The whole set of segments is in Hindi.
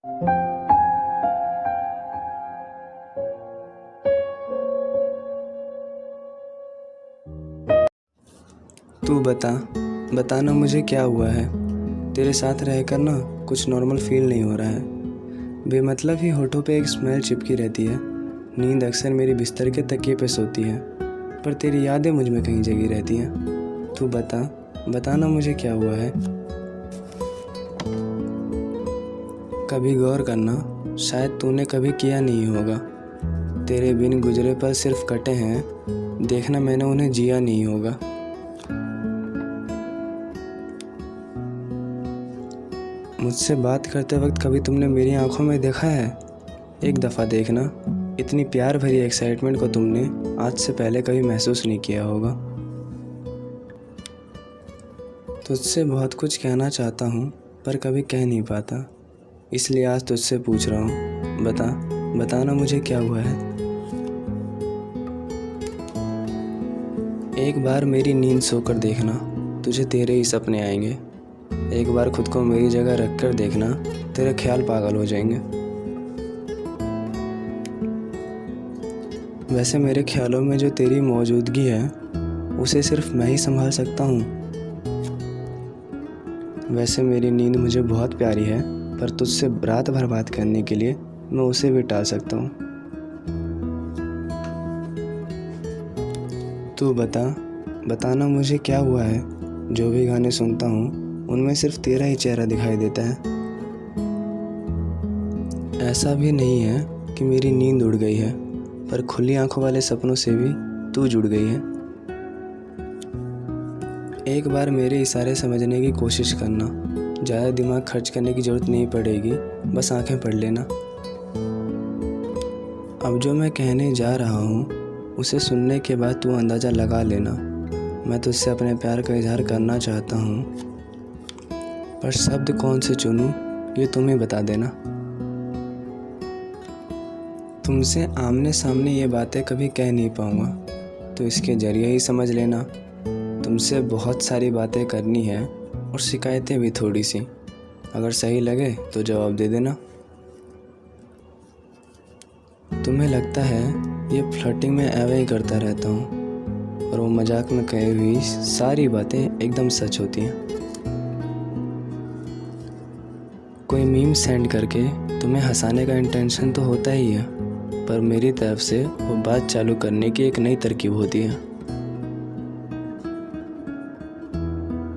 तू बताना मुझे क्या हुआ है। तेरे साथ रहकर ना कुछ नॉर्मल फील नहीं हो रहा है। बेमतलब ही होठों पे एक स्मेल चिपकी रहती है। नींद अक्सर मेरी बिस्तर के तकिए पे सोती है, पर तेरी यादें मुझ में कहीं जगी रहती हैं। तू बताना मुझे क्या हुआ है। कभी गौर करना, शायद तूने कभी किया नहीं होगा। तेरे बिन गुजरे पल सिर्फ कटे हैं, देखना मैंने उन्हें जिया नहीं होगा। मुझसे बात करते वक्त कभी तुमने मेरी आंखों में देखा है? एक दफ़ा देखना, इतनी प्यार भरी एक्साइटमेंट को तुमने आज से पहले कभी महसूस नहीं किया होगा। तुझसे बहुत कुछ कहना चाहता हूँ, पर कभी कह नहीं पाता, इसलिए आज तुझसे पूछ रहा हूँ। बताना मुझे क्या हुआ है। एक बार मेरी नींद सोकर देखना, तुझे तेरे ही सपने आएंगे। एक बार खुद को मेरी जगह रख कर देखना, तेरे ख्याल पागल हो जाएंगे। वैसे मेरे ख्यालों में जो तेरी मौजूदगी है, उसे सिर्फ मैं ही संभाल सकता हूँ। वैसे मेरी नींद मुझे बहुत प्यारी है, पर तुझसे रात भर बात करने के लिए मैं उसे भी टाल सकता हूँ। तू बताना मुझे क्या हुआ है। जो भी गाने सुनता हूँ, उनमें सिर्फ तेरा ही चेहरा दिखाई देता है। ऐसा भी नहीं है कि मेरी नींद उड़ गई है, पर खुली आंखों वाले सपनों से भी तू जुड़ गई है। एक बार मेरे इशारे समझने की कोशिश करना, ज़्यादा दिमाग खर्च करने की ज़रूरत नहीं पड़ेगी, बस आंखें पढ़ लेना। अब जो मैं कहने जा रहा हूँ, उसे सुनने के बाद तू अंदाज़ा लगा लेना। मैं तुझसे अपने प्यार का इजहार करना चाहता हूँ, पर शब्द कौन से चुनूं ये तुम ही बता देना। तुमसे आमने सामने ये बातें कभी कह नहीं पाऊँगा, तो इसके ज़रिए ही समझ लेना। तुमसे बहुत सारी बातें करनी है और शिकायतें भी थोड़ी सी। अगर सही लगे तो जवाब दे देना। तुम्हें लगता है ये फ्लर्टिंग में ऐवे ही करता रहता हूँ, और वो मजाक में कही हुई सारी बातें एकदम सच होती हैं। कोई मीम सेंड करके तुम्हें हंसाने का इंटेंशन तो होता ही है, पर मेरी तरफ से वो बात चालू करने की एक नई तरकीब होती है।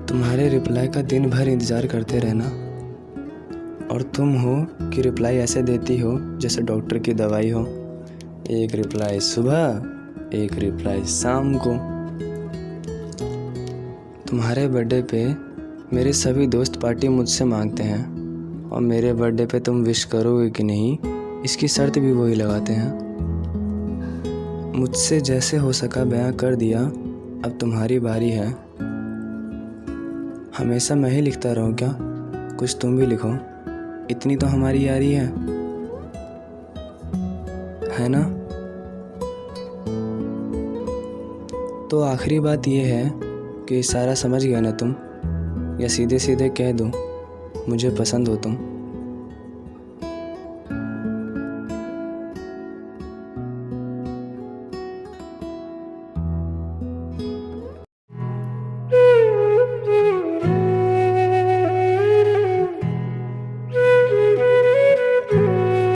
तुम्हारे रिप्लाई का दिन भर इंतज़ार करते रहना, और तुम हो कि रिप्लाई ऐसे देती हो जैसे डॉक्टर की दवाई हो। एक रिप्लाई सुबह, एक रिप्लाई शाम को। तुम्हारे बर्थडे पे मेरे सभी दोस्त पार्टी मुझसे मांगते हैं, और मेरे बर्थडे पे तुम विश करोगे कि नहीं, इसकी शर्त भी वही लगाते हैं। मुझसे जैसे हो सका बयां कर दिया, अब तुम्हारी बारी है। हमेशा मैं ही लिखता रहूं क्या? कुछ तुम भी लिखो, इतनी तो हमारी यारी है ना? तो आखिरी बात यह है कि इशारा समझ गया ना तुम, या सीधे सीधे कह दूं मुझे पसंद हो तुम।